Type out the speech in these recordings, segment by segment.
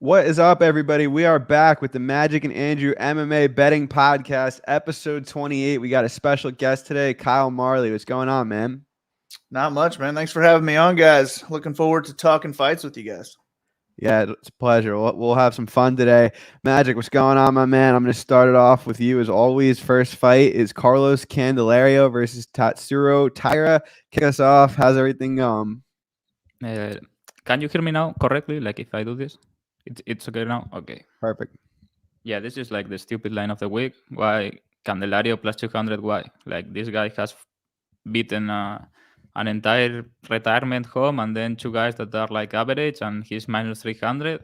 What is up, everybody? We are back with the Magic and Andrew MMA Betting Podcast, episode 28. We got a special guest today, Kyle Marley. What's going on, man? Not much, man. Thanks for having me on, guys. Looking forward to talking fights with you guys. Yeah, it's a pleasure. We'll have some fun today. Magic, what's going on, my man? I'm going to start it off with you as always. First fight is Carlos Candelario versus Tatsuro Tyra. Kick us off. How's everything going? Can you hear me now correctly? Like if I do this? It's okay now? Okay. Perfect. Yeah, this is like the stupid line of the week. Why Candelario plus 200? Why? Like this guy has beaten an entire retirement home and then two guys that are like average and he's minus 300.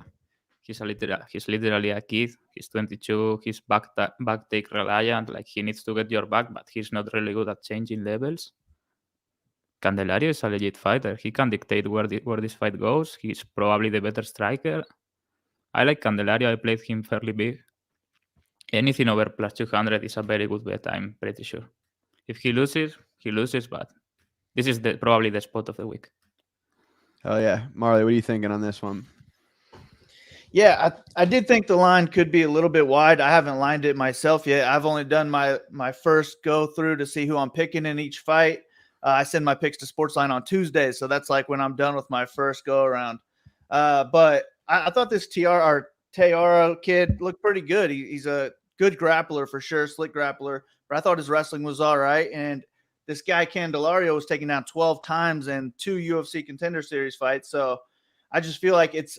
He's literally a kid. He's 22. He's back take reliant. Like he needs to get your back, but he's not really good at changing levels. Candelario is a legit fighter. He can dictate where this fight goes. He's probably the better striker. I like Candelario. I played him fairly big. Anything over plus 200 is a very good bet, I'm pretty sure. If he loses, but this is probably the spot of the week. Oh, yeah. Marley, what are you thinking on this one? Yeah, I did think the line could be a little bit wide. I haven't lined it myself yet. I've only done my first go through to see who I'm picking in each fight. I send my picks to Sportsline on Tuesdays, so that's like when I'm done with my first go around. But I thought this Tyra kid looked pretty good. He's a good grappler for sure, slick grappler. But I thought his wrestling was all right. And this guy Candelario was taken down 12 times in 2 UFC Contender Series fights. So I just feel like it's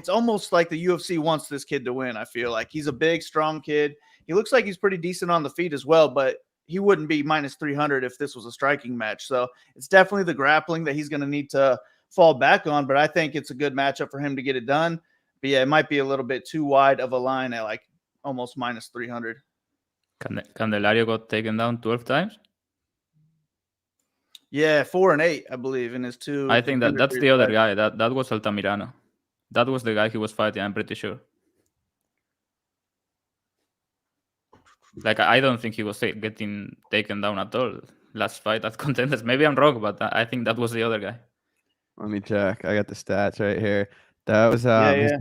almost like the UFC wants this kid to win. I feel like he's a big, strong kid. He looks like he's pretty decent on the feet as well, but he wouldn't be minus 300 if this was a striking match. So it's definitely the grappling that he's going to need to fall back on, but I think it's a good matchup for him to get it done. But yeah, it might be a little bit too wide of a line at like almost minus 300. Candelario got taken down 12 times? Yeah, 4 and 8, I believe, in his 2. I think that's the other guy. That was Altamirano. That was the guy he was fighting, I'm pretty sure. Like, I don't think he was getting taken down at all last fight at Contenders. Maybe I'm wrong, but I think that was the other guy. Let me check. I got the stats right here. That was his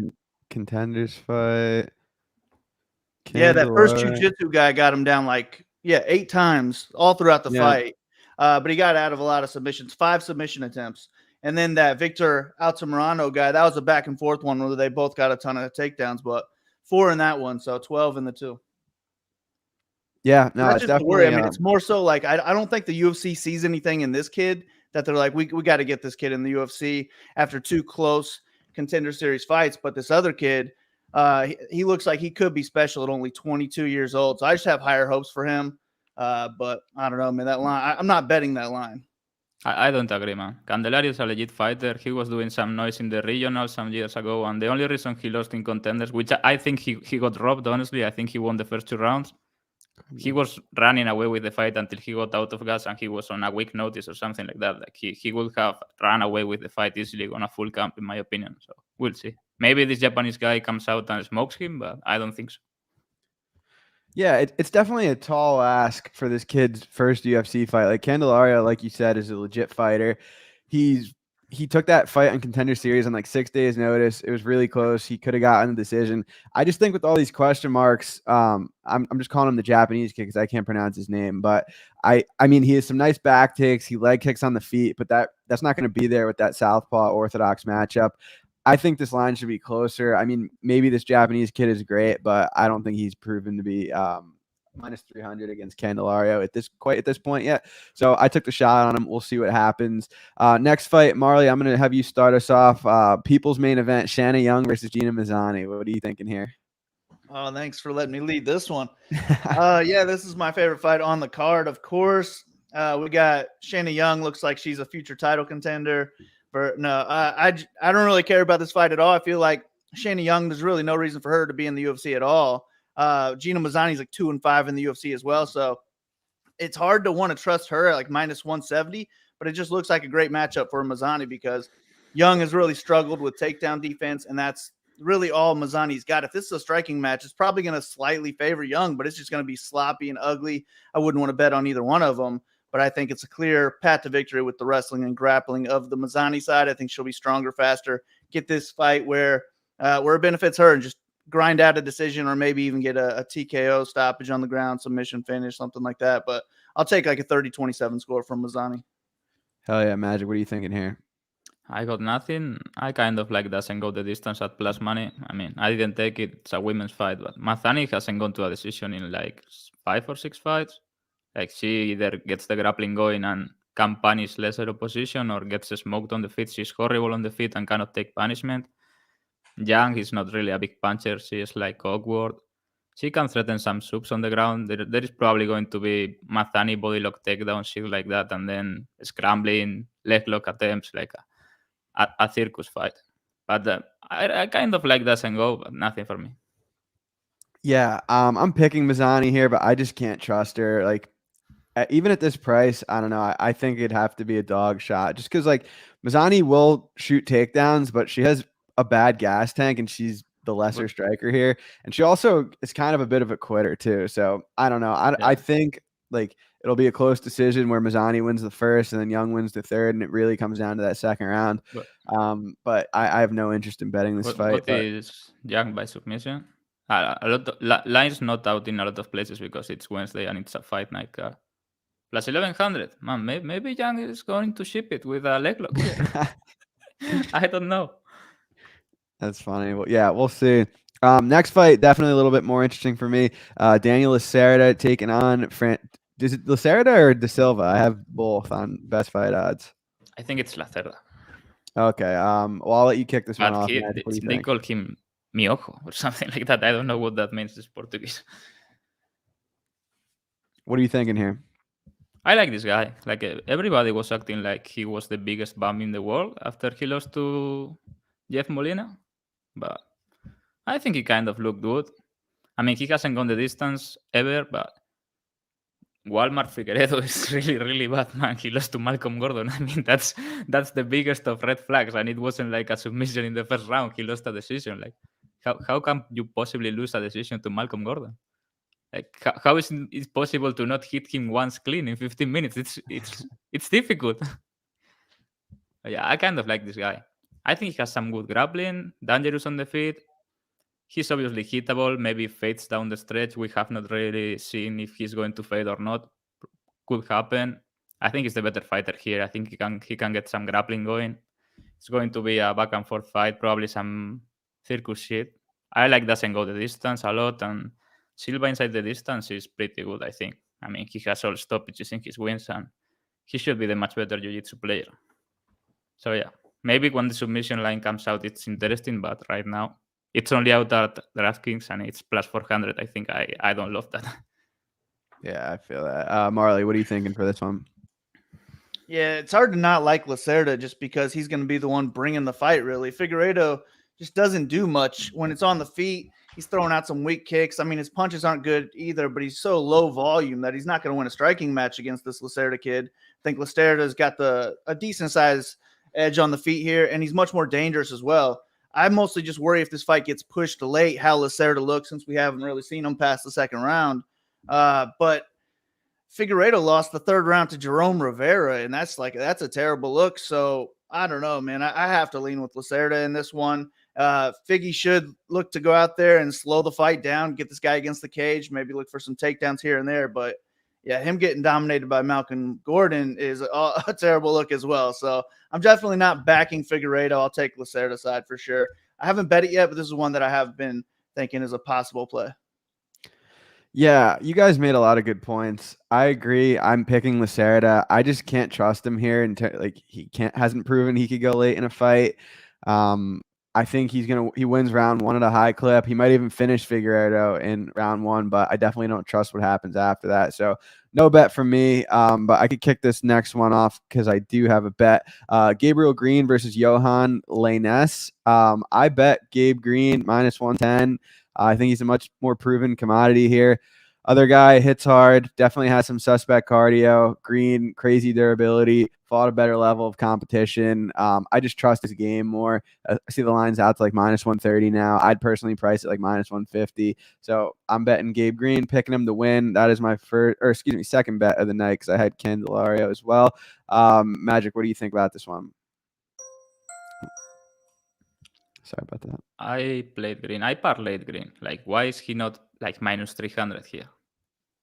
Contenders fight. Yeah, that first jiu-jitsu guy got him down 8 times all throughout the fight. But he got out of a lot of submissions, 5 submission attempts. And then that Victor Altamirano guy, that was a back and forth one where they both got a ton of takedowns, but 4 in that one, so 12 in the 2. Yeah, no, it's definitely worry. I mean, it's more so like I don't think the UFC sees anything in this kid that they're like, we got to get this kid in the UFC after 2 close Contender Series fights. But this other kid, he looks like he could be special at only 22 years old. So I just have higher hopes for him. But I don't know, man, that line, I'm not betting that line. I don't agree, man. Candelario is a legit fighter. He was doing some noise in the regional some years ago, and the only reason he lost in Contenders, which I think he got robbed, honestly, I think he won the first 2 rounds. He was running away with the fight until he got out of gas and he was on a week notice or something like that. Like he would have run away with the fight easily on a full camp, in my opinion. So we'll see. Maybe this Japanese guy comes out and smokes him, but I don't think so. Yeah, it's definitely a tall ask for this kid's first UFC fight. Like Candelario, like you said, is a legit fighter. He took that fight on Contender Series on like 6 days notice. It was really close. He could have gotten the decision. I just think with all these question marks, I'm just calling him the Japanese kid because I can't pronounce his name. But I mean, he has some nice back kicks. He leg kicks on the feet, but that's not going to be there with that southpaw orthodox matchup. I think this line should be closer. I mean, maybe this Japanese kid is great, but I don't think he's proven to be minus 300 against Candelario at this point yet. So I took the shot on him. We'll see what happens. Next fight, Marley, I'm going to have you start us off. People's main event, Shanna Young versus Gina Mazzani. What are you thinking here? Oh, thanks for letting me lead this one. Yeah, this is my favorite fight on the card, of course. We got Shanna Young. Looks like she's a future title contender. I don't really care about this fight at all. I feel like Shanna Young, there's really no reason for her to be in the UFC at all. Gina Mazzani's like 2-5 in the UFC as well. So it's hard to want to trust her at like minus 170, but it just looks like a great matchup for Mazzani because Young has really struggled with takedown defense, and that's really all Mazzani's got. If this is a striking match, it's probably going to slightly favor Young, but it's just going to be sloppy and ugly. I wouldn't want to bet on either one of them, but I think it's a clear path to victory with the wrestling and grappling of the Mazzani side. I think she'll be stronger, faster, get this fight where where it benefits her and just grind out a decision or maybe even get a TKO stoppage on the ground, submission finish, something like that. But I'll take like a 30-27 score from Mazzani. Hell yeah, Magic. What are you thinking here? I got nothing. I kind of like doesn't go the distance at plus money. I mean, I didn't take it. It's a women's fight, but Mazzani hasn't gone to a decision in like 5 or 6 fights. Like she either gets the grappling going and can punish lesser opposition or gets smoked on the feet. She's horrible on the feet and cannot take punishment. Young is not really a big puncher. She is like awkward. She can threaten some subs on the ground. There is probably going to be Mazzani body lock takedown, shit like that, and then scrambling leg lock attempts, like a circus fight. But I kind of like doesn't go, but nothing for me. Yeah, I'm picking Mazzani here, but I just can't trust her. Like, even at this price, I don't know. I think it'd have to be a dog shot just because, like, Mazzani will shoot takedowns, but she has a bad gas tank and she's the lesser striker here. And she also is kind of a bit of a quitter, too. So I don't know. I think, like, it'll be a close decision where Mazzani wins the first and then Young wins the third, and it really comes down to that second round. But I have no interest in betting this fight. What is Young by submission? A lot of lines not out in a lot of places because it's Wednesday and it's a fight night card. Plus 1100. Man, maybe Young is going to ship it with a leg lock here. I don't know. That's funny. Well, yeah, we'll see. Next fight, definitely a little bit more interesting for me. Daniel Lacerda taking on is it Lacerda or De Silva? I have both on best fight odds. I think it's Lacerda. Okay. Well, I'll let you kick this one off. They call him Miojo or something like that. I don't know what that means. It's Portuguese. What are you thinking here? I like this guy. Like everybody was acting like he was the biggest bum in the world after he lost to Jeff Molina, but I think he kind of looked good. I mean, he hasn't gone the distance ever, but Walmart Figueredo is really, really bad, man. He lost to Malcolm Gordon. I mean, that's the biggest of red flags, and it wasn't like a submission in the first round. He lost a decision. Like, how can you possibly lose a decision to Malcolm Gordon? Like, how is it possible to not hit him once clean in 15 minutes? It's difficult. Yeah, I kind of like this guy. I think he has some good grappling, dangerous on the feet. He's obviously hittable, maybe fades down the stretch. We have not really seen if he's going to fade or not. Could happen. I think he's the better fighter here. I think he can get some grappling going. It's going to be a back and forth fight, probably some circus shit. I like doesn't go the distance a lot, and Silva inside the distance is pretty good, I think. I mean, he has all stoppages in his wins, and he should be the much better jiu-jitsu player. So yeah, maybe when the submission line comes out, it's interesting, but right now, it's only out at DraftKings and it's plus 400. I think I don't love that. Yeah, I feel that. Marley, what are you thinking for this one? Yeah, it's hard to not like Lacerda just because he's going to be the one bringing the fight, really. Figueredo just doesn't do much when it's on the feet. He's throwing out some weak kicks. I mean, his punches aren't good either, but he's so low volume that he's not going to win a striking match against this Lacerda kid. I think Lacerda's got a decent size edge on the feet here, and he's much more dangerous as well. I mostly just worry if this fight gets pushed late, how Lacerda looks, since we haven't really seen him past the second round. But Figueredo lost the third round to Jerome Rivera, and that's a terrible look. So I don't know, man. I have to lean with Lacerda in this one. Figgy should look to go out there and slow the fight down, get this guy against the cage, maybe look for some takedowns here and there. But yeah, him getting dominated by Malcolm Gordon is a terrible look as well. So I'm definitely not backing Figueredo. I'll take Lacerda's side for sure. I haven't bet it yet, but this is one that I have been thinking is a possible play. Yeah, you guys made a lot of good points. I agree. I'm picking Lacerda. I just can't trust him here until he hasn't proven he could go late in a fight. I think he wins round one at a high clip. He might even finish Figueredo in round one, but I definitely don't trust what happens after that. So no bet from me. But I could kick this next one off because I do have a bet. Gabriel Green versus Johan Lainez. I bet Gabe Green minus 110. I think he's a much more proven commodity here. Other guy hits hard, definitely has some suspect cardio. Green, crazy durability, fought a better level of competition. I just trust his game more. I see the lines out to like minus 130 now. I'd personally price it like minus 150. So I'm betting Gabe Green, picking him to win. That is my second bet of the night because I had Candelario as well. Magic, what do you think about this one? Sorry about that. I played green. I parlayed green. Like, why is he not like minus 300 here?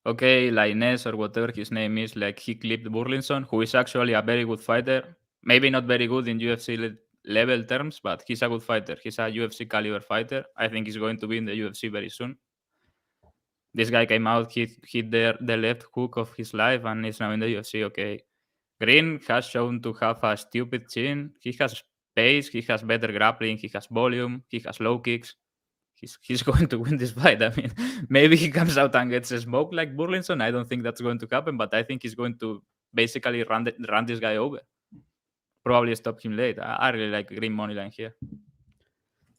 Okay, Lainez or whatever his name is, like he clipped Burlinson, who is actually a very good fighter. Maybe not very good in UFC level terms, but he's a good fighter. He's a UFC caliber fighter. I think he's going to be in the UFC very soon. This guy came out, hit the left hook of his life, and is now in the UFC. Okay, Green has shown to have a stupid chin. He has pace. He has better grappling. He has volume. He has low kicks. He's going to win this fight. I mean, maybe he comes out and gets smoked like Burlinson. I don't think that's going to happen, but I think he's going to basically run this guy over. Probably stop him late. I really like green money line here.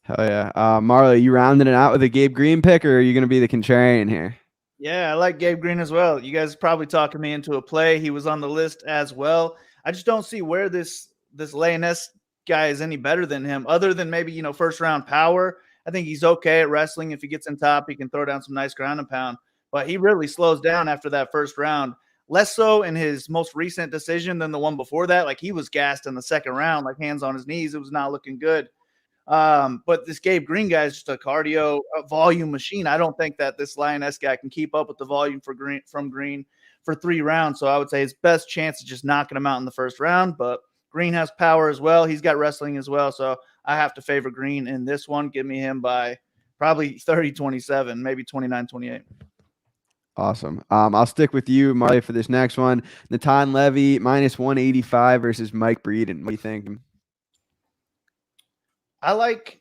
Hell yeah. Marley, you rounding it out with a Gabe Green pick, or are you going to be the contrarian here? Yeah, I like Gabe Green as well. You guys probably talking me into a play. He was on the list as well. I just don't see where this Lainez guy is any better than him, other than maybe, first round power. I think he's okay at wrestling. If he gets in top, he can throw down some nice ground and pound. But he really slows down after that first round. Less so in his most recent decision than the one before that. Like, he was gassed in the second round, like hands on his knees. It was not looking good. But this Gabe Green guy is just a cardio volume machine. I don't think that this Lainez guy can keep up with the volume from Green for 3 rounds. So I would say his best chance is just knocking him out in the first round. But Green has power as well. He's got wrestling as well. So I have to favor Green in this one. Give me him by probably 30-27, maybe 29-28. Awesome. I'll stick with you, Marley, for this next one. Natan Levy, minus 185 versus Mike Breeden. What do you think? I like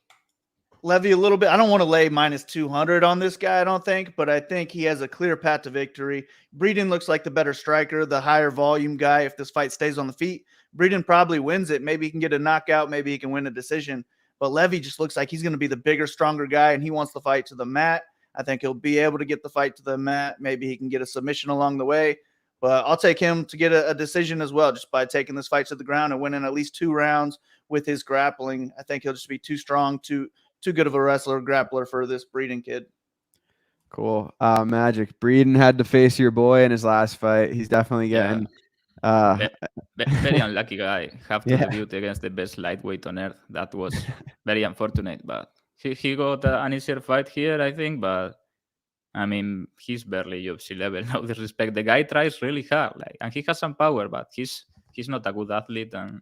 Levy a little bit. I don't want to lay minus 200 on this guy, I don't think, but I think he has a clear path to victory. Breeden looks like the better striker, the higher volume guy. If this fight stays on the feet, Breeden probably wins it. Maybe he can get a knockout. Maybe he can win a decision. But Levy just looks like he's going to be the bigger, stronger guy, and he wants the fight to the mat. I think he'll be able to get the fight to the mat. Maybe he can get a submission along the way. But I'll take him to get a decision as well, just by taking this fight to the ground and winning at least 2 rounds with his grappling. I think he'll just be too strong, too good of a wrestler, grappler for this Breeden kid. Cool. Magic. Breeden had to face your boy in his last fight. He's definitely getting very unlucky guy. Have to Yeah. debut against the best lightweight on earth. That was very unfortunate, but he got an easier fight here, I think. But I mean, he's barely UFC level. No disrespect. The guy tries really hard, and he has some power, but he's not a good athlete. And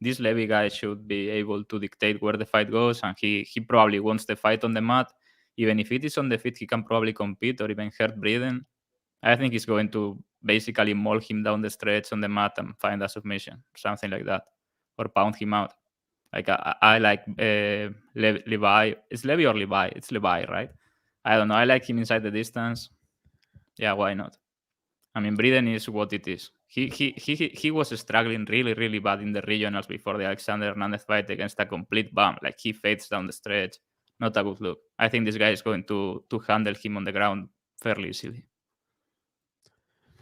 this Levy guy should be able to dictate where the fight goes, and he probably wants the fight on the mat. Even if it is on the feet, he can probably compete or even hurt Breeden. I think he's going to basically maul him down the stretch on the mat and find a submission, something like that, or pound him out. Like I like Levi. It's Levy or Levi? It's Levi, right? I don't know. I like him inside the distance. Yeah, why not? I mean, Breeden is what it is. He was struggling really, really bad in the regionals before the Alexander Hernandez fight against a complete bum. Like, he fades down the stretch. Not a good look. I think this guy is going to handle him on the ground fairly easily.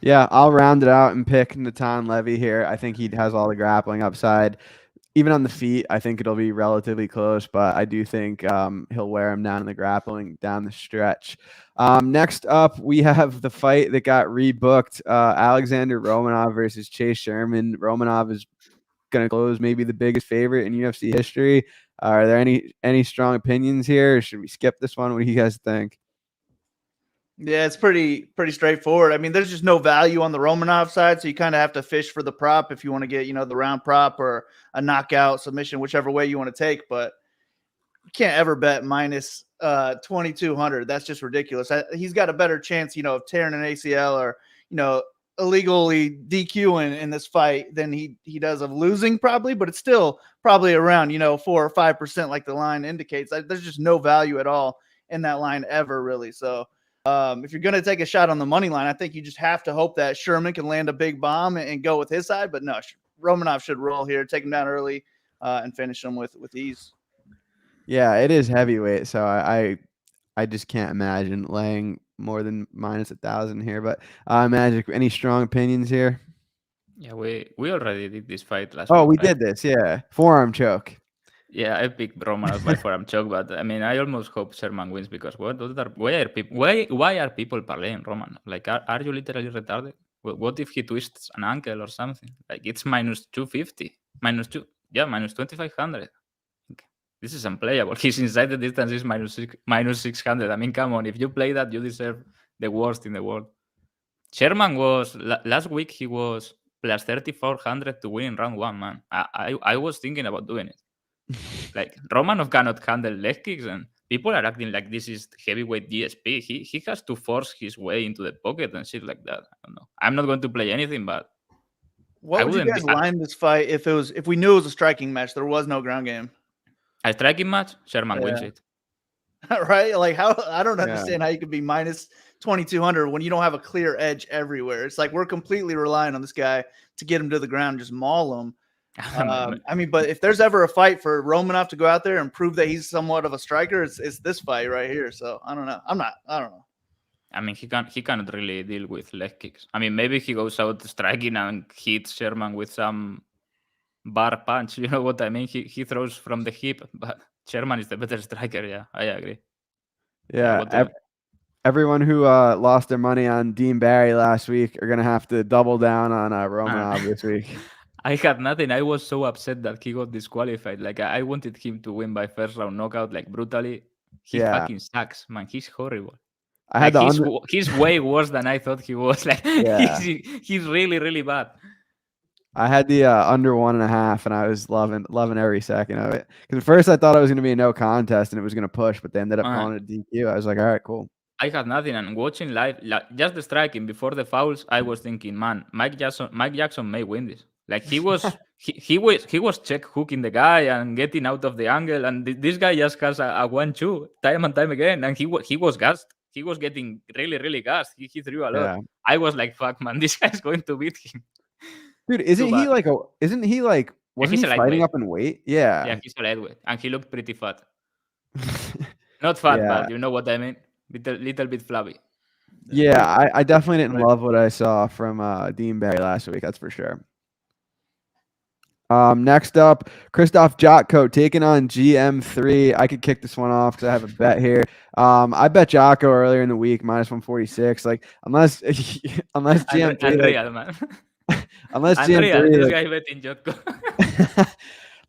Yeah, I'll round it out and pick Natan Levy here. I think he has all the grappling upside. Even on the feet, I think it'll be relatively close, but I do think he'll wear him down in the grappling down the stretch. Next up, we have the fight that got rebooked. Alexander Romanov versus Chase Sherman. Romanov is going to close maybe the biggest favorite in UFC history. Are there any strong opinions here, or should we skip this one? What do you guys think? Yeah, it's pretty straightforward. I mean, there's just no value on the Romanov side, so you kind of have to fish for the prop if you want to get, the round prop or a knockout submission, whichever way you want to take. But you can't ever bet minus 2,200. That's just ridiculous. He's got a better chance, of tearing an ACL or, illegally DQing in this fight than he does of losing probably, but it's still probably around, 4 or 5% like the line indicates. There's just no value at all in that line ever, really. So if you're going to take a shot on the money line, I think you just have to hope that Sherman can land a big bomb and go with his side. But no, Romanov should roll here, take him down early, and finish him with ease. Yeah, it is heavyweight, so I just can't imagine laying more than minus 1,000 here. But Magic, any strong opinions here? Yeah, we already did this fight last week. Oh, we right? did this, yeah. Forearm choke. Yeah, I picked Romanov by forearm choke, but I mean, I almost hope Sherman wins because why are people parlaying Romanov? Like, are you literally retarded? What if he twists an ankle or something? Like, it's minus 250, minus 2,500. this is unplayable. His inside the distance is minus 600. I mean, come on. If you play that, you deserve the worst in the world. Sherman was last week. He was plus 3,400 to win in round 1. Man, I was thinking about doing it. Like Romanov cannot handle leg kicks, and people are acting like this is heavyweight GSP. He has to force his way into the pocket and shit like that. I don't know. I'm not going to play anything, but What would you guys line this fight if we knew it was a striking match? There was no ground game. A striking match, Sherman wins it. Right? Like how I don't understand how you could be minus 2,200 when you don't have a clear edge everywhere. It's like we're completely relying on this guy to get him to the ground, just maul him. I mean, but if there's ever a fight for Romanov to go out there and prove that he's somewhat of a striker, it's this fight right here. So I don't know. I don't know. I mean, he cannot really deal with leg kicks. I mean, maybe he goes out striking and hits Sherman with some bar punch. You know what I mean? He throws from the hip, but Sherman is the better striker. Yeah, I agree. Yeah. Everyone who lost their money on Dean Barry last week are going to have to double down on Romanov this week. I had nothing. I was so upset that he got disqualified. Like, I wanted him to win by first round knockout, like, brutally. He fucking sucks, man. He's horrible. He's way worse than I thought he was. Like, he's really, really bad. I had the under 1.5, and I was loving every second of it. Because at first I thought it was going to be a no contest and it was going to push, but they ended up calling it DQ. I was like, all right, cool. I had nothing, and watching live, just the striking before the fouls, I was thinking, man, Mike Jackson may win this. Like he was check hooking the guy and getting out of the angle, and this guy just has a 1-2 time and time again, and he was gassed. He was getting really, really gassed. He threw a lot. Yeah. I was like, fuck, man, this guy's going to beat him. Dude, wasn't he fighting up in weight? Yeah. Yeah, he's a lightweight, and he looked pretty fat. Not fat, but you know what I mean. Little bit flabby. Yeah, I definitely didn't love what I saw from Dean Barry last week. That's for sure. Next up, Christoph Jotco taking on GM3. I could kick this one off because I have a bet here. I bet Jotco earlier in the week minus 146. Like unless GM3, unless GM3, this guy betting Jotco.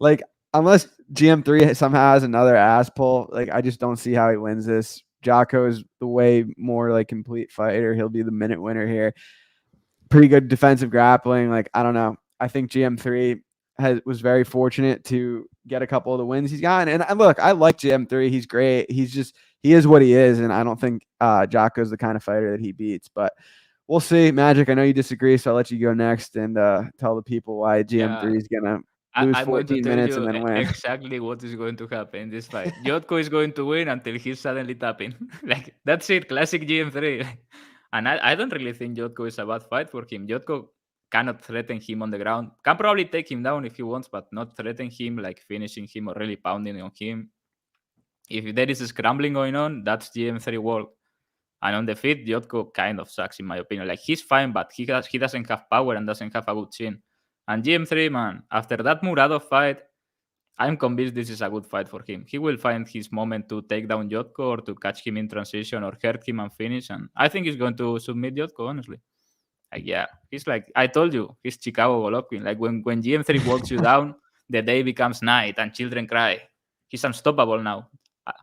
Like unless GM3 somehow has another ass pull, like I just don't see how he wins this. Jotco is the way more like complete fighter. He'll be the minute winner here. Pretty good defensive grappling. Like I don't know. I think GM3 was very fortunate to get a couple of the wins he's gotten. And look, I like GM3. He's great. He is what he is. And I don't think Jotco is the kind of fighter that he beats. But we'll see. Magic, I know you disagree, so I'll let you go next and tell the people why GM3 is gonna lose 14 minutes and then win. Exactly what is going to happen in this fight. Jotco is going to win until he's suddenly tapping. Like that's it, classic GM3. And I don't really think Jotco is a bad fight for him. Jotco cannot threaten him on the ground. Can probably take him down if he wants, but not threaten him, like finishing him or really pounding on him. If there is a scrambling going on, that's GM3 world. And on the feet, Jotco kind of sucks in my opinion. Like he's fine, but he doesn't have power and doesn't have a good chin. And GM3, man, after that Muradov fight, I'm convinced this is a good fight for him. He will find his moment to take down Jotco or to catch him in transition or hurt him and finish. And I think he's going to submit Jotco, honestly. Like, yeah, he's like, I told you, he's Chicago Golovkin. Like when GM3 walks you down, the day becomes night and children cry. He's unstoppable now.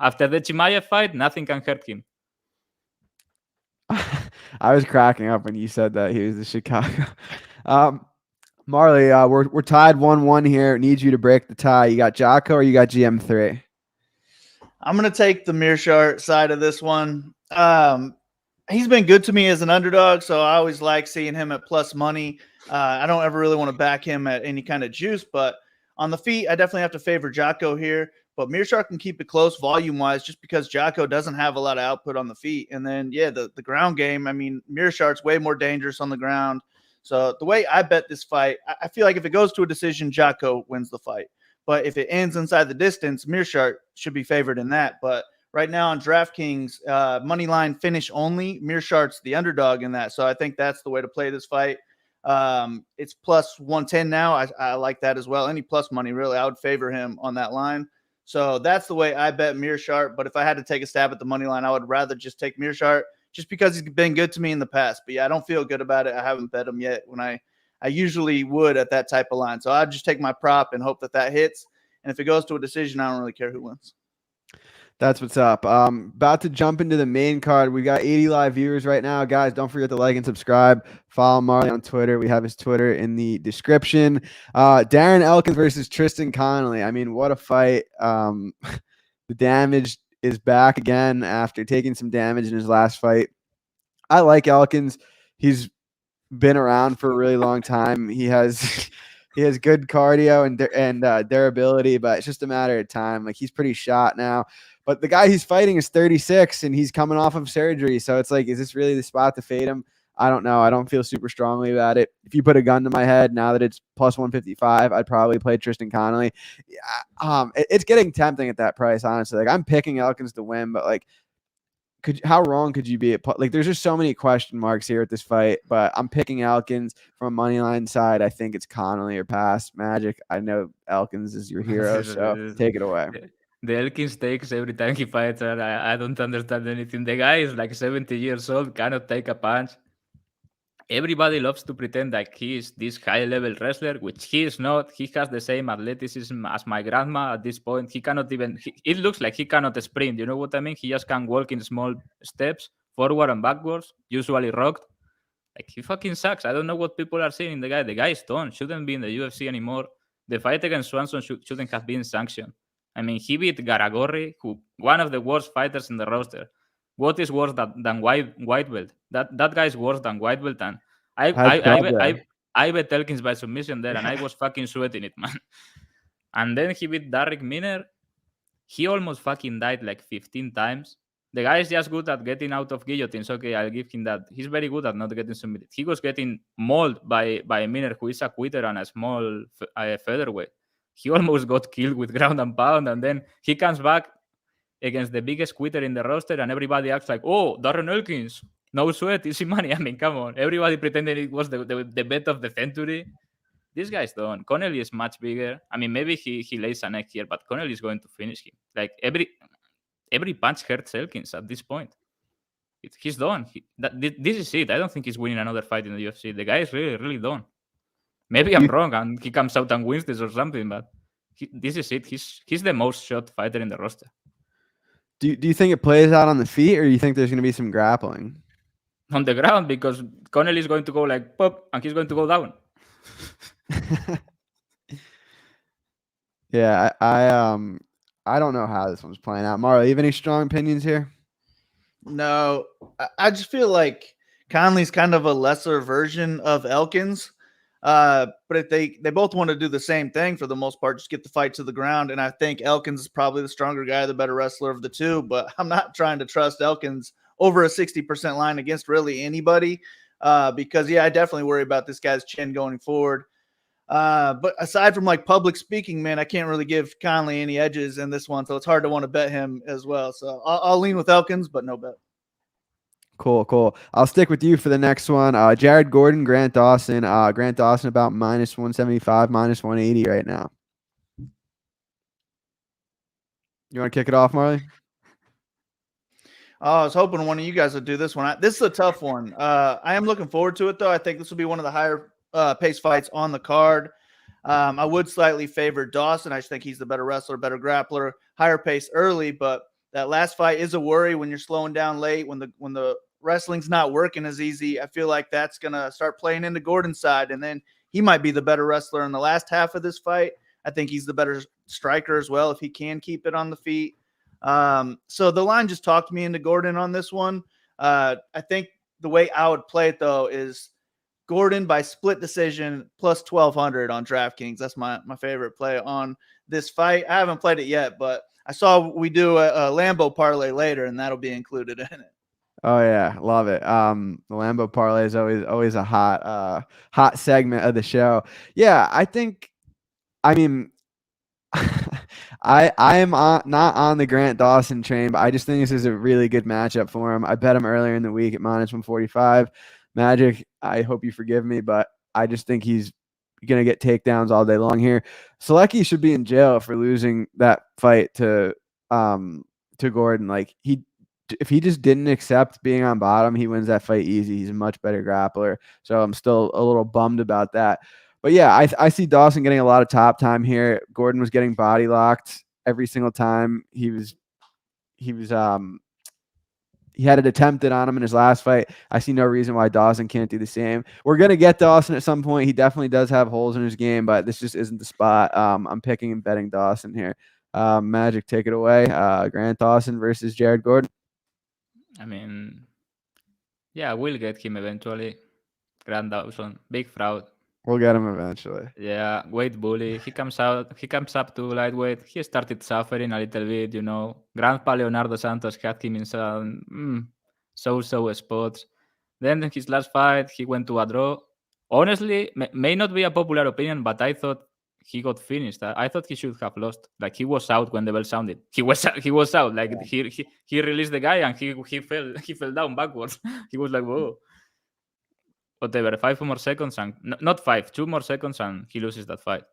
After the Chimaev fight, nothing can hurt him. I was cracking up when you said that he was the Chicago. Marley, we're tied 1-1 here. Need you to break the tie. You got Jotco or you got GM3? I'm going to take the Meerschaert side of this one. He's been good to me as an underdog, so I always like seeing him at plus money. I don't ever really want to back him at any kind of juice, but on the feet, I definitely have to favor Jotco here. But Meerschaert can keep it close volume-wise just because Jotco doesn't have a lot of output on the feet. And then, yeah, the ground game, I mean, Meerschaert's way more dangerous on the ground. So the way I bet this fight, I feel like if it goes to a decision, Jotco wins the fight. But if it ends inside the distance, Meerschaert should be favored in that. But right now on DraftKings, money line finish only, Meerschaert's the underdog in that. So I think that's the way to play this fight. It's plus 110 now. I like that as well. Any plus money, really, I would favor him on that line. So that's the way I bet Meerschaert. But if I had to take a stab at the money line, I would rather just take Meerschaert just because he's been good to me in the past. But yeah, I don't feel good about it. I haven't bet him yet when I usually would at that type of line. So I'd just take my prop and hope that hits. And if it goes to a decision, I don't really care who wins. That's what's up. About to jump into the main card. We got 80 live viewers right now. Guys, don't forget to like and subscribe. Follow Marley on Twitter. We have his Twitter in the description. Darren Elkins versus Tristan Connolly. I mean, what a fight. The damage is back again after taking some damage in his last fight. I like Elkins. He's been around for a really long time. He has good cardio and durability, but it's just a matter of time. Like, he's pretty shot now. But the guy he's fighting is 36 and he's coming off of surgery. So it's like, is this really the spot to fade him? I don't know. I don't feel super strongly about it. If you put a gun to my head now that it's plus 155, I'd probably play Tristan Connolly. It's getting tempting at that price, honestly. Like, I'm picking Elkins to win, but like, how wrong could you be? Like, there's just so many question marks here at this fight, but I'm picking Elkins from a money line side. I think it's Connolly or pass. Magic, I know Elkins is your hero, so take it away. The Elkins takes every time he fights, and I don't understand anything. The guy is like 70 years old, cannot take a punch. Everybody loves to pretend like he is this high-level wrestler, which he is not. He has the same athleticism as my grandma at this point. He cannot even... it looks like he cannot sprint. You know what I mean? He just can walk in small steps, forward and backwards, usually rocked. Like, he fucking sucks. I don't know what people are seeing in the guy. The guy is done. Shouldn't be in the UFC anymore. The fight against Swanson shouldn't have been sanctioned. I mean, he beat Garagorri, who one of the worst fighters in the roster. What is worse than white belt? That guy is worse than white belt. And I bet Elkins by submission there, and I was fucking sweating it, man. And then he beat Darrick Minner. He almost fucking died like 15 times. The guy is just good at getting out of guillotines. Okay, I'll give him that. He's very good at not getting submitted. He was getting mauled by Minner, who is a quitter and a small featherweight. He almost got killed with ground and pound, and then he comes back against the biggest quitter in the roster, and everybody acts like, oh, Darren Elkins, no sweat, easy money. I mean, come on. Everybody pretended it was the bet of the century. This guy's done. Connolly is much bigger. I mean, maybe he lays an egg here, but Connolly is going to finish him. Like, every punch hurts Elkins at this point. He's done. This is it. I don't think he's winning another fight in the UFC. The guy is really, really done. Maybe I'm wrong and he comes out and wins this or something, but this is it. He's the most shot fighter in the roster. Do you think it plays out on the feet, or you think there's going to be some grappling? On the ground, because Connolly is going to go like pop and he's going to go down. Yeah, I don't know how this one's playing out. Marley, you have any strong opinions here? No, I just feel like Conley's kind of a lesser version of Elkins. But if they both want to do the same thing for the most part, just get the fight to the ground. And I think Elkins is probably the stronger guy, the better wrestler of the two. But I'm not trying to trust Elkins over a 60% line against really anybody because, yeah, I definitely worry about this guy's chin going forward. But aside from like public speaking, man, I can't really give Conley any edges in this one. So it's hard to want to bet him as well. So I'll lean with Elkins, but no bet. Cool. I'll stick with you for the next one. Jared Gordon, Grant Dawson. Grant Dawson about minus 175, minus 180 right now. You want to kick it off, Marley? Oh, I was hoping one of you guys would do this one. This is a tough one. I am looking forward to it, though. I think this will be one of the higher pace fights on the card. I would slightly favor Dawson. I just think he's the better wrestler, better grappler, higher pace early. But that last fight is a worry when you're slowing down late, when the wrestling's not working as easy. I feel like that's going to start playing into Gordon's side, and then he might be the better wrestler in the last half of this fight. I think he's the better striker as well if he can keep it on the feet. So the line just talked me into Gordon on this one. I think the way I would play it, though, is Gordon by split decision plus 1,200 on DraftKings. That's my favorite play on this fight. I haven't played it yet, but I saw we do a Lambo parlay later, and that'll be included in it. Oh yeah, love it. The Lambo parlay is always a hot segment of the show. Yeah, I mean, I am not on the Grant Dawson train, but I just think this is a really good matchup for him. I bet him earlier in the week at minus 145. Magic, I hope you forgive me, but I just think he's going to get takedowns all day long here. Selecki should be in jail for losing that fight to Gordon. Like, if he just didn't accept being on bottom, he wins that fight easy. He's a much better grappler. So I'm still a little bummed about that. But yeah, I see Dawson getting a lot of top time here. Gordon was getting body locked every single time. He had it attempted on him in his last fight. I see no reason why Dawson can't do the same. We're going to get Dawson at some point. He definitely does have holes in his game, but this just isn't the spot. I'm picking and betting Dawson here. Magic, take it away. Grant Dawson versus Jared Gordon. I mean, yeah, we'll get him eventually. Grant Dawson, big fraud. We'll get him eventually. Yeah, weight bully. He comes up to lightweight. He started suffering a little bit, Grandpa Leonardo Santos had him in some so-so spots. Then in his last fight, he went to a draw. Honestly, may not be a popular opinion, but I thought he got finished. I thought he should have lost. Like, he was out when the bell sounded. He was out. Like, he released the guy and he fell down backwards. He was like, whoa. Whatever, 5 more seconds and not 5, 2 more seconds and he loses that fight.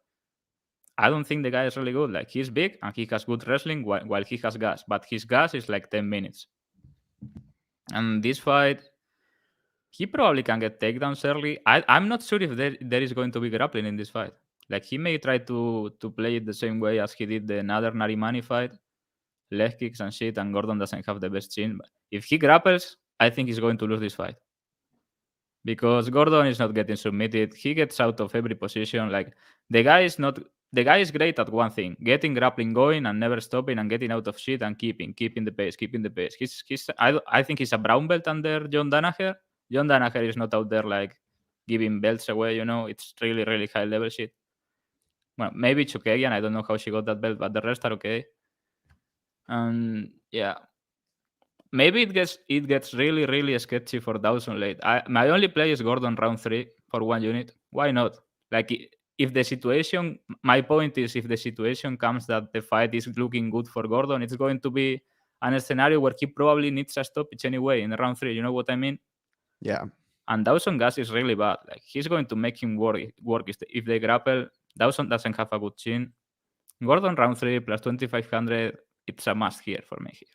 I don't think the guy is really good. Like, he's big and he has good wrestling while he has gas, but his gas is like 10 minutes. And this fight, he probably can get takedowns early. I'm not sure if there is going to be grappling in this fight. Like, he may try to play it the same way as he did the another Narimani fight, leg kicks and shit, and Gordon doesn't have the best chin. But if he grapples, I think he's going to lose this fight. Because Gordon is not getting submitted. He gets out of every position. Like, the guy is great at one thing: getting grappling going and never stopping and getting out of shit and keeping the pace. I think he's a brown belt under John Danaher. John Danaher is not out there like giving belts away, It's really, really high level shit. Well, maybe Chukagian, I don't know how she got that belt, but the rest are okay. And yeah. Maybe it gets really, really sketchy for Dawson late. My only play is Gordon round 3 for 1 unit. Why not? Like, if the situation, my point is, if the situation comes that the fight is looking good for Gordon, it's going to be a scenario where he probably needs a stoppage anyway in round 3. You know what I mean? Yeah. And Dawson gas is really bad. Like, he's going to make him work if they grapple. Dawson doesn't have a good chin. Gordon round 3 plus 2,500. It's a must here for me here.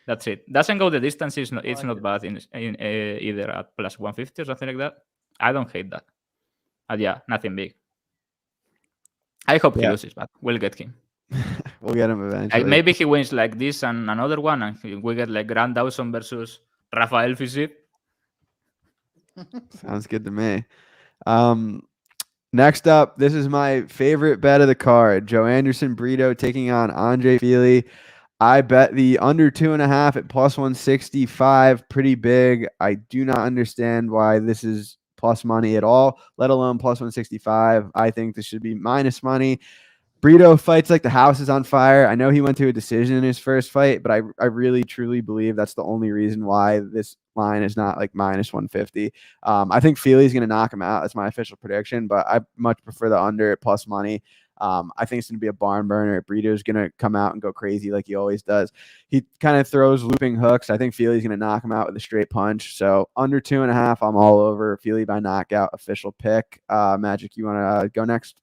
That's it. Doesn't go the distance. It's not bad in either at plus 150 or something like that. I don't hate that. But yeah, nothing big. I hope he loses, but we'll get him. We'll get him eventually. Like, maybe he wins like this and another one, and we get like Grant Dawson versus Rafael Fizit. Sounds good to me. Next up, this is my favorite bet of the card. Joe Anderson Brito taking on Andre Fili. I bet the under 2.5 at plus 165. Pretty big. I do not understand why this is plus money at all, let alone plus 165. I think this should be minus money. Brito fights like the house is on fire. I know he went to a decision in his first fight, but I really, truly believe that's the only reason why this line is not like minus 150. I think Fili's going to knock him out. That's my official prediction, but I much prefer the under at plus money. I think it's going to be a barn burner. Brito's going to come out and go crazy like he always does. He kind of throws looping hooks. I think Fili's going to knock him out with a straight punch. So under 2.5, I'm all over. Fili by knockout, official pick. Magic, you want to go next?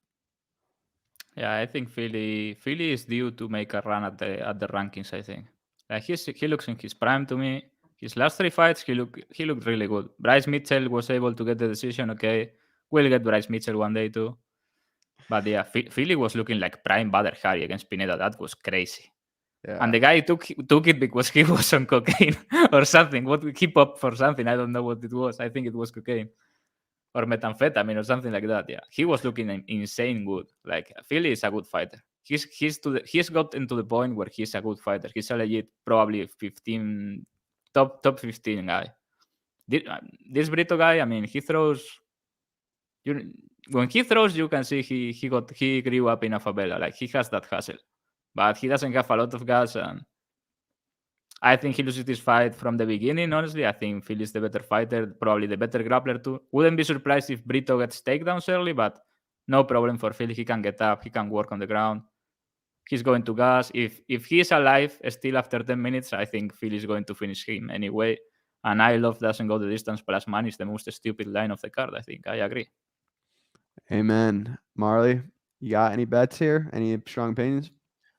Yeah, I think Fili is due to make a run at the rankings. I think like he looks in his prime to me. His last 3 fights, he looked really good. Bryce Mitchell was able to get the decision. Okay, we'll get Bryce Mitchell one day too. But yeah, Fili was looking like prime Badr Hari against Pineda. That was crazy. Yeah. And the guy took it because he was on cocaine or something. He popped for something. I don't know what it was. I think it was cocaine or methamphetamine or something like that. Yeah, he was looking insane good. Like, Fili is a good fighter. He's gotten to the point where he's a good fighter. He's a legit probably 15 top 15 guy. This Brito guy, I mean, he throws. When he throws, you can see he grew up in a favela. Like, he has that hustle, but he doesn't have a lot of gas. And I think he loses this fight from the beginning. Honestly, I think Fili is the better fighter, probably the better grappler too. Wouldn't be surprised if Brito gets takedowns early, but no problem for Fili. He can get up. He can work on the ground. He's going to gas. If he's alive still after 10 minutes, I think Fili is going to finish him anyway. And I love doesn't go the distance plus money is the most stupid line of the card. I think I agree. Amen. Marley, you got any bets here? Any strong opinions?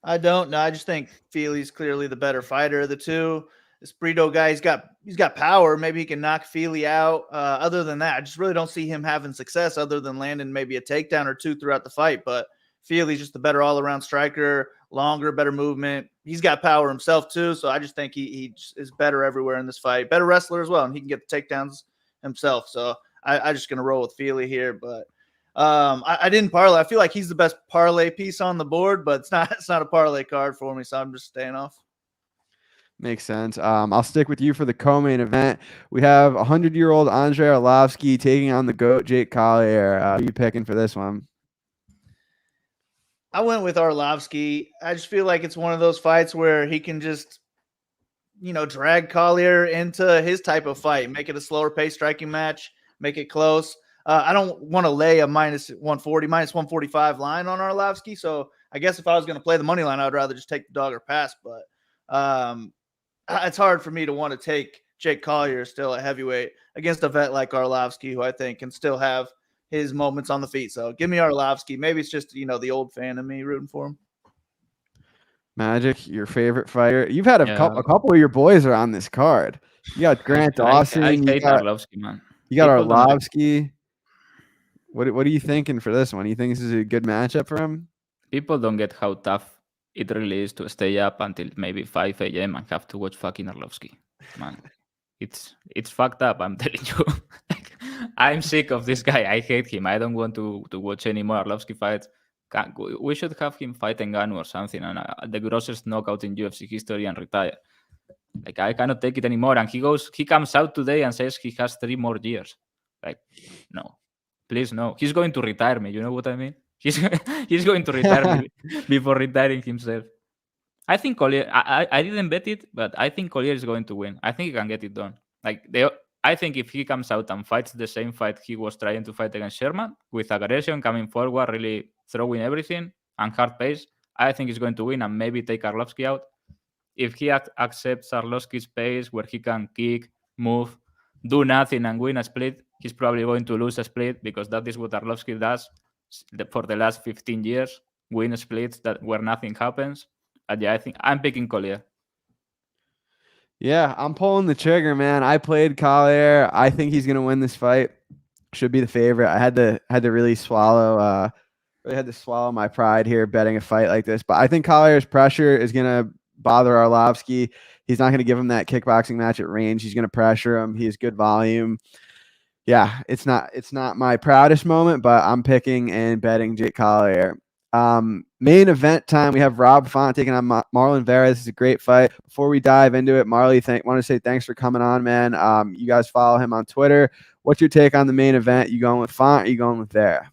I don't know. I just think Fili's clearly the better fighter of the two. this Brito guy, he's got power. Maybe he can knock Fili out. Other than that, I just really don't see him having success other than landing maybe a takedown or two throughout the fight. But Fili's just a better all-around striker, longer, better movement. He's got power himself too, so I just think he is better everywhere in this fight. Better wrestler as well, and he can get the takedowns himself. So I'm just going to roll with Fili here. But I didn't parlay. I feel like he's the best parlay piece on the board, but it's not a parlay card for me, so I'm just staying off. Makes sense. I'll stick with you for the co-main event. We have 100-year-old Andre Arlovski taking on the GOAT Jake Collier. Who are you picking for this one? I went with Arlovski. I just feel like it's one of those fights where he can just, drag Collier into his type of fight, make it a slower pace striking match, make it close. I don't want to lay a minus 140, minus 145 line on Arlovski. So I guess if I was going to play the money line, I'd rather just take the dog or pass. But it's hard for me to want to take Jake Collier still at heavyweight against a vet like Arlovski, who I think can still have his moments on the feet. So give me Arlovski. Maybe it's just, the old fan of me rooting for him. Magic, your favorite fighter. You've had a couple of your boys are on this card. You got Grant Dawson. I hate Arlovski, man. You got Arlovski. What are you thinking for this one? You think this is a good matchup for him? People don't get how tough it really is to stay up until maybe 5 a.m. and have to watch fucking Arlovski. Man, it's fucked up, I'm telling you. I'm sick of this guy. I hate him. I don't want to watch any more Arlovski fights. We should have him fight Ngannou or something, and the grossest knockout in UFC history, and retire. Like, I cannot take it anymore. And he comes out today and says he has 3 more years. Like, no. Please, no. He's going to retire me. You know what I mean? He's going to retire me before retiring himself. I think Collier, I didn't bet it, but I think Collier is going to win. I think he can get it done. I think if he comes out and fights the same fight he was trying to fight against Sherman, with aggression, coming forward, really throwing everything, and hard pace, I think he's going to win and maybe take Arlovski out. If he accepts Arlovski's pace, where he can kick, move, do nothing and win a split, he's probably going to lose a split, because that is what Arlovski does for the last 15 years, win splits where nothing happens. And yeah, I think I'm picking Collier. Yeah, I'm pulling the trigger, man. I played Collier. I think he's gonna win this fight. Should be the favorite. I had to really swallow my pride here betting a fight like this. But I think Collier's pressure is gonna bother Arlovski. He's not gonna give him that kickboxing match at range. He's gonna pressure him. He has good volume. Yeah, it's not my proudest moment, but I'm picking and betting Jake Collier. Main event time, we have Rob Font taking on Marlon Vera. This is a great fight. Before we dive into it, Marley, want to say thanks for coming on, man. You guys follow him on Twitter. What's your take on the main event? You going with Font or you going with Vera?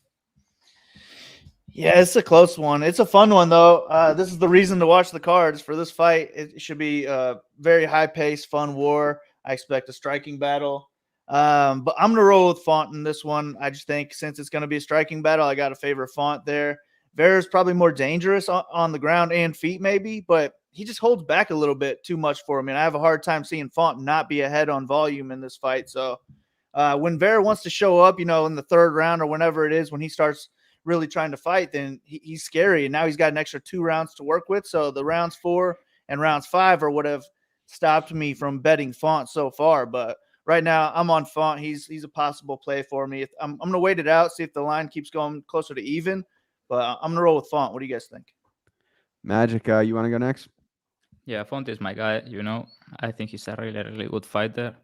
Yeah, it's a close one. It's a fun one, though. This is the reason to watch the cards for this fight. It should be a very high-paced, fun war. I expect a striking battle. But I'm going to roll with Font in this one. I just think since it's going to be a striking battle, I got to favor Font there. Vera's probably more dangerous on the ground and feet maybe, but he just holds back a little bit too much for me. And I have a hard time seeing Font not be ahead on volume in this fight. So when Vera wants to show up, in the 3rd round or whenever it is, when he starts really trying to fight, then he's scary. And now he's got an extra 2 rounds to work with. So the rounds 4 and rounds 5 are what have stopped me from betting Font so far. But right now I'm on Font. He's a possible play for me. I'm going to wait it out, see if the line keeps going closer to even. But I'm going to roll with Font. What do you guys think? Magic, you want to go next? Yeah, Font is my guy, I think he's a really, really good fighter.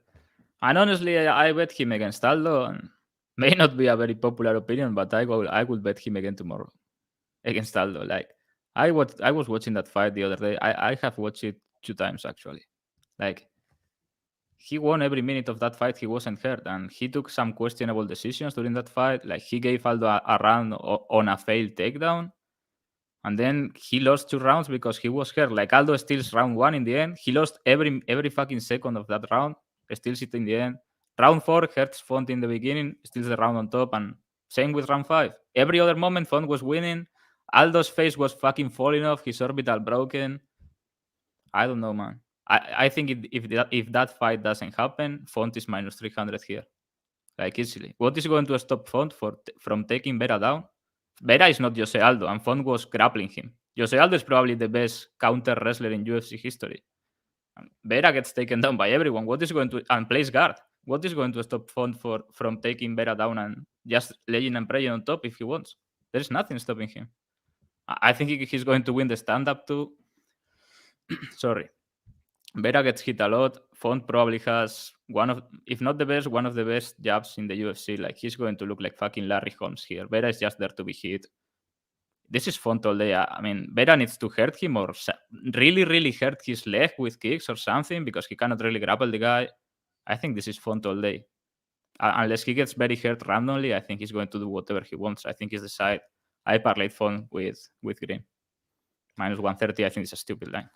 And honestly, I bet him against Aldo. And may not be a very popular opinion, but I would bet him again tomorrow against Aldo. Like, I was watching that fight the other day. I have watched it 2 times, actually. Like, he won every minute of that fight. He wasn't hurt, and he took some questionable decisions during that fight. Like, he gave Aldo a round on a failed takedown, and then he lost 2 rounds because he was hurt. Like, Aldo steals round 1 in the end. He lost every fucking second of that round. Steals it in the end. Round 4 hurts Font in the beginning, steals the round on top, and same with round 5. Every other moment, Font was winning. Aldo's face was fucking falling off. His orbital broken. I don't know, man. I think if that fight doesn't happen, Font is minus 300 here. Like, easily. What is going to stop Font from taking Vera down? Vera is not Jose Aldo, and Font was grappling him. Jose Aldo is probably the best counter wrestler in UFC history. Vera gets taken down by everyone. What is going to and plays guard? What is going to stop Font from taking Vera down and just laying and praying on top if he wants? There's nothing stopping him. I think he's going to win the stand-up too. Sorry. Vera gets hit a lot. Font probably has one of the best jabs in the UFC. Like, he's going to look like fucking Larry Holmes here. Vera is just there to be hit. This is Font all day. I mean, Vera needs to hurt him or really, really hurt his leg with kicks or something because he cannot really grapple the guy. I think this is Font all day. Unless he gets very hurt randomly, I think he's going to do whatever he wants. I think he's the side. I parlayed Font with Green. Minus 130, I think it's a stupid line.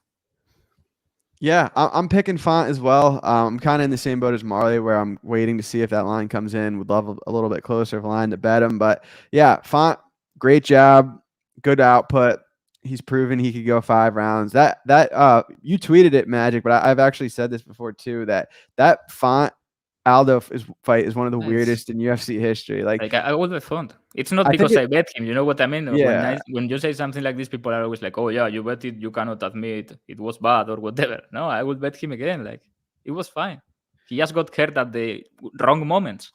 Yeah, I'm picking Font as well. I'm kind of in the same boat as Marley, where I'm waiting to see if that line comes in. Would love a little bit closer of a line to bet him. But yeah, Font, great job, good output. He's proven he could go 5 rounds. That you tweeted it, Magic, but I've actually said this before too. That Font Aldo fight is one of the weirdest in UFC history. Like I would bet Font. It's not because I bet him. You know what I mean? Yeah. When you say something like this, people are always like, "Oh yeah, you bet it. You cannot admit it was bad or whatever." No, I would bet him again. Like, it was fine. He just got hurt at the wrong moments.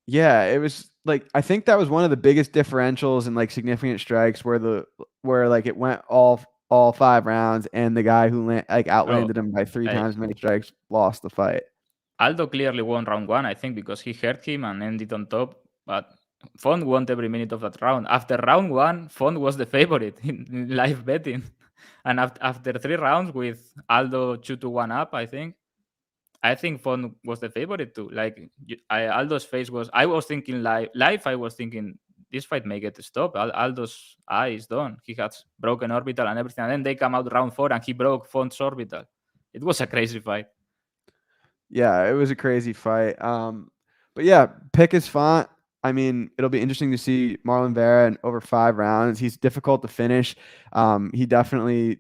Yeah, it was like, I think that was one of the biggest differentials in like significant strikes where like it went all 5 rounds, and the guy who outlanded him by 3 times many strikes lost the fight. Aldo clearly won round 1, I think, because he hurt him and ended on top. But Font won every minute of that round. After round 1, Font was the favorite in live betting. And after 3 rounds with Aldo 2-1 up, I think Font was the favorite too. Like, Aldo's face was... I was thinking live, I was thinking this fight may get stopped. Aldo's eye is done. He has broken orbital and everything. And then they come out round 4 and he broke Font's orbital. It was a crazy fight. Yeah, it was a crazy fight. But yeah, pick his Font. I mean, it'll be interesting to see Marlon Vera in over 5 rounds. He's difficult to finish. He definitely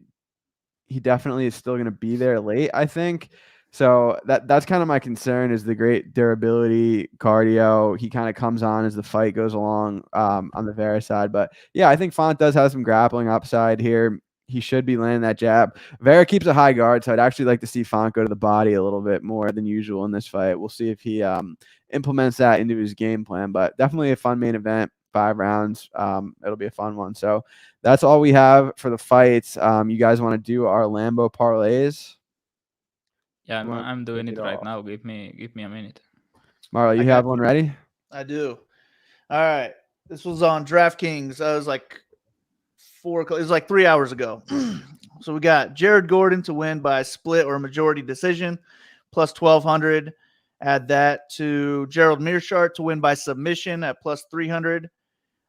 is still going to be there late, I think. So that's kind of my concern, is the great durability, cardio. He kind of comes on as the fight goes along on the Vera side. But yeah, I think Font does have some grappling upside here. He should be landing that jab. Vera keeps a high guard, so I'd actually like to see Font go to the body a little bit more than usual in this fight. We'll see if he implements that into his game plan, but definitely a fun main event, 5 rounds. It'll be a fun one. So that's all we have for the fights. You guys want to do our Lambo parlays? Yeah, I'm doing it right now. Give me a minute. Marla, you have one ready? I do. All right. This was on DraftKings. It was like 3 hours ago. So we got Jared Gordon to win by a split or a majority decision, plus 1,200. Add that to Gerald Meerschaert to win by submission at plus 300.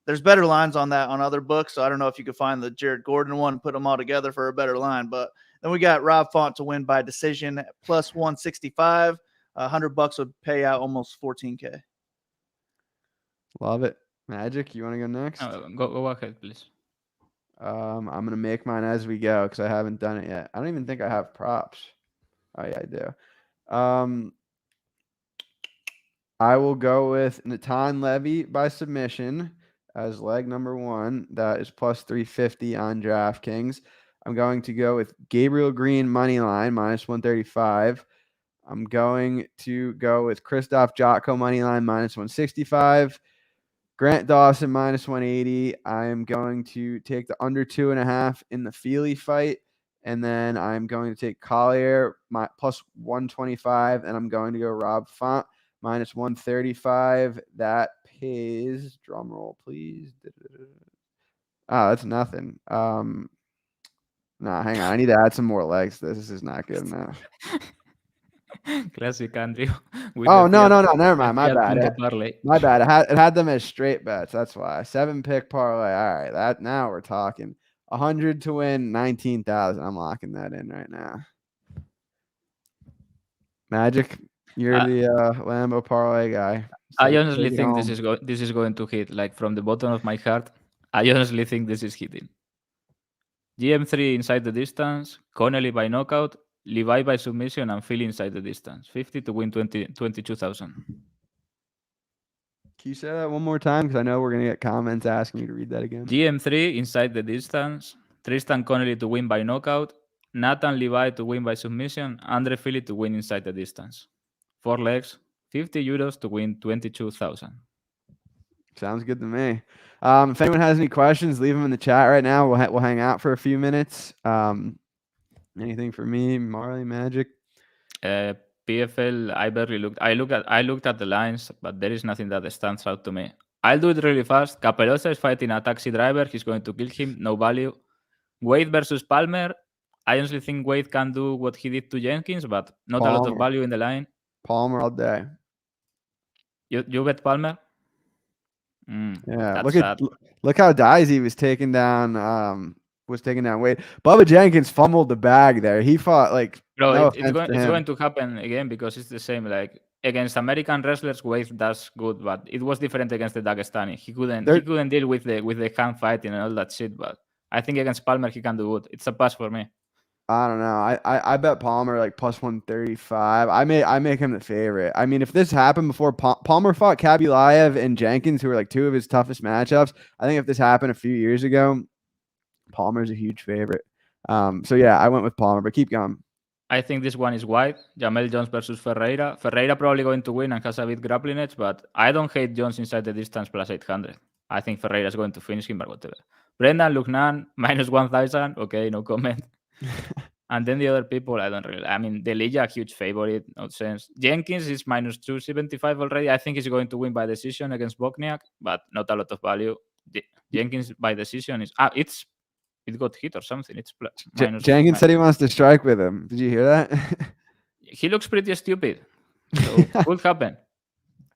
There's better lines on that on other books, so I don't know if you could find the Jared Gordon one and put them all together for a better line. But then we got Rob Font to win by decision at plus 165. $100 would pay out almost 14K. Love it. Magic, you want to go next? Go ahead, please. I'm going to make mine as we go because I haven't done it yet. I don't even think I have props. Oh, yeah, I do. I will go with Natan Levy by submission as leg number 1. That is plus 350 on DraftKings. I'm going to go with Gabriel Green money line minus 135. I'm going to go with Christoph Jotco money line minus 165. Grant Dawson minus 180. I am going to take the under 2.5 in the Fili fight. And then I'm going to take Collier plus 125. And I'm going to go Rob Font minus 135. That pays, drum roll, please. That's nothing. Nah, hang on. I need to add some more legs. This is not good enough. Classic Andrew. Oh, no. Never mind. My bad. My bad. It had them as straight bets. That's why. 7-pick parlay. All right. Now we're talking. 100 to win, 19,000. I'm locking that in right now. Magic, you're the Lambo parlay guy. So I honestly think this is going to hit. Like, from the bottom of my heart, I honestly think this is hitting. GM3 inside the distance, Connolly by knockout, Levi by submission, and Fili inside the distance. 50 to win 22,000. Can you say that one more time? Because I know we're going to get comments asking you to read that again. GM3 inside the distance, Tristan Connolly to win by knockout, Nathan Levi to win by submission. Andre Fili to win inside the distance. 4 legs, 50 euros to win 22,000. Sounds good to me. If anyone has any questions, leave them in the chat right now. We'll hang out for a few minutes. Anything for me, Marley, Magic? PFL, I barely looked. I looked at the lines, but there is nothing that stands out to me. I'll do it really fast. Capelosa is fighting a taxi driver. He's going to kill him. No value. Wade versus Palmer. I honestly think Wade can do what he did to Jenkins, but not a lot of Palmer. value in the line. Palmer all day. You bet Palmer? Yeah, that's look how Daisy was taking down Wade. Bubba Jenkins fumbled the bag there. He fought like Bro, it's going to happen again because it's the same. Like against American wrestlers, Wade does good, but it was different against the Dagestani. He couldn't deal with the hand fighting and all that shit. But I think against Palmer he can do good. It's a pass for me. I don't know. I bet Palmer like plus 135. I make him the favorite. I mean, if this happened before Palmer fought Khabibulaev and Jenkins, who were like two of his toughest matchups, I think if this happened a few years ago, Palmer's a huge favorite. So yeah, I went with Palmer, but keep going. I think this one is wide. Jamel Jones versus Ferreira. Ferreira probably going to win and has a bit grappling edge, but I don't hate Jones inside the distance plus 800. I think Ferreira is going to finish him, but whatever. Brendan Lugnan minus 1,000. Okay, no comment. And then the other people, I don't really. I mean, Delija, huge favorite, no sense. Jenkins is minus 275 already. I think he's going to win by decision against Bokniak, but not a lot of value. Jenkins by decision is it got hit or something. It's Jenkins said he wants to strike with him. Did you hear that? He looks pretty stupid. So could happen.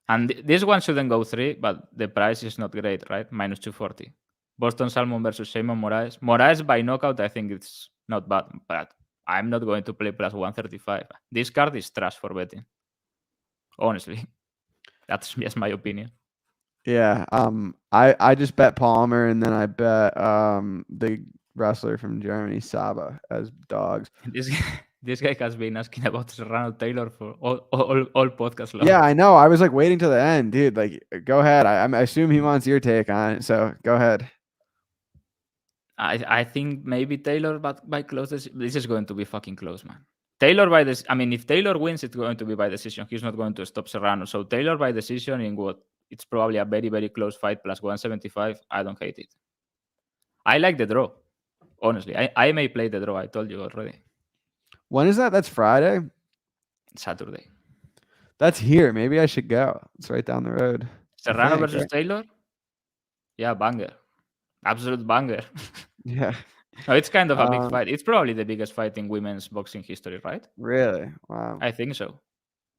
And this one shouldn't go 3, but the price is not great, right? Minus 240. Boston Salmon versus Shimon Moraes. Moraes by knockout, I think it's not bad, but I'm not going to play plus 135. This card is trash for betting. Honestly. That's just my opinion. Yeah. I just bet Palmer, and then I bet the wrestler from Germany, Saba, as dogs. This guy has been asking about Serrano Taylor for all podcast long. Yeah, I know. I was like waiting till the end, dude. Like, go ahead. I assume he wants your take on it, so go ahead. I think maybe Taylor, but by close decision. This is going to be fucking close, man. Taylor by this. I mean, if Taylor wins, it's going to be by decision. He's not going to stop Serrano. So Taylor by decision in what? It's probably a very, very close fight plus 175. I don't hate it. I like the draw. Honestly, I may play the draw. I told you already. When is that? That's Friday? Saturday. That's here. Maybe I should go. It's right down the road. Serrano versus Taylor? Yeah, banger. Absolute banger. Yeah. No, it's kind of a big fight. It's probably the biggest fight in women's boxing history, right? Really? Wow. I think so.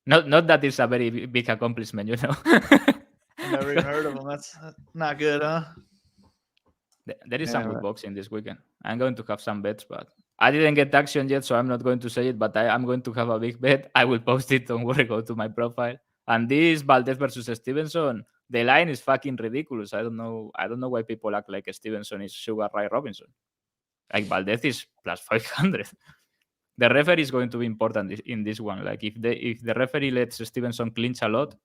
Not that it's a very big accomplishment, you know. Never even heard of him. That's not good, huh? There is some good boxing this weekend. I'm going to have some bets, but I didn't get action yet, so I'm not going to say it, but I'm going to have a big bet. I will post it. Don't worry, go to my profile. And this Valdez versus Stevenson, the line is fucking ridiculous. I don't know why people act like Stevenson is Sugar Ray Robinson. Like Valdez is plus 500. The referee is going to be important in this one. Like if the referee lets Stevenson clinch a lot,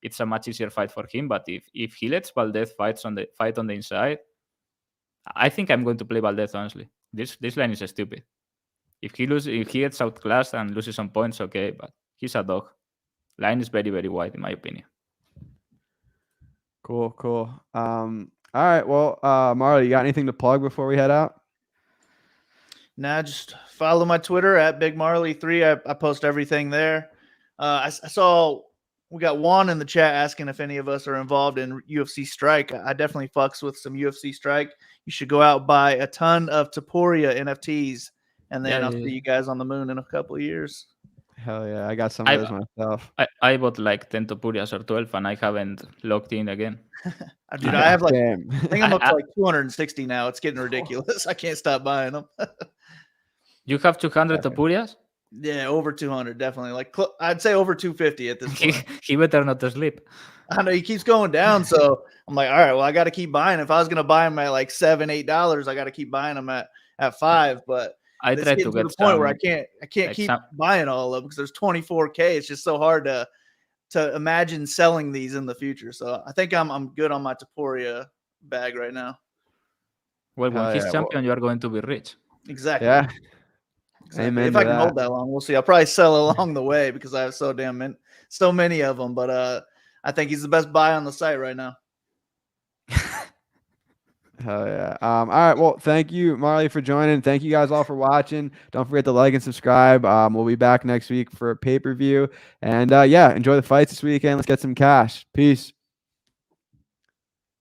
it's a much easier fight for him. But if he lets Valdez fight on the inside, I think I'm going to play Valdez, honestly. This line is stupid. If he gets outclassed and loses some points, okay, but he's a dog. Line is very, very wide, in my opinion. Cool. All right. Well, Marley, you got anything to plug before we head out? Nah, just follow my Twitter at BigMarley3. I post everything there. I saw we got Juan in the chat asking if any of us are involved in UFC Strike. I definitely fucks with some UFC Strike. You should go out, buy a ton of Taporia NFTs, and then I'll see you guys on the moon in a couple of years. Hell yeah. I got some of those myself. I bought like 10 Topurias or 12, and I haven't logged in again. Dude, I have I think I'm up to like 260 now. It's getting ridiculous. I can't stop buying them. You have 200 Topurias? Yeah, over 200, definitely. Like I'd say over 250 at this point. He better not to sleep. I know he keeps going down, so I'm like, all right, well, I got to keep buying. If I was gonna buy them at like $7-8, I got to keep buying them at $5. But I tried to get the point where I can't like keep buying all of them because there's 24K. It's just so hard to imagine selling these in the future. So I think I'm good on my Taporia bag right now. Well, when he's champion, you are going to be rich. Exactly. Yeah. Exactly. Amen If to I can that. hold that long, we'll see. I'll probably sell along the way because I have so many of them. But I think he's the best buy on the site right now. Hell yeah. All right. Well, thank you, Marley, for joining. Thank you guys all for watching. Don't forget to like and subscribe. We'll be back next week for a pay-per-view. And yeah, enjoy the fights this weekend. Let's get some cash. Peace.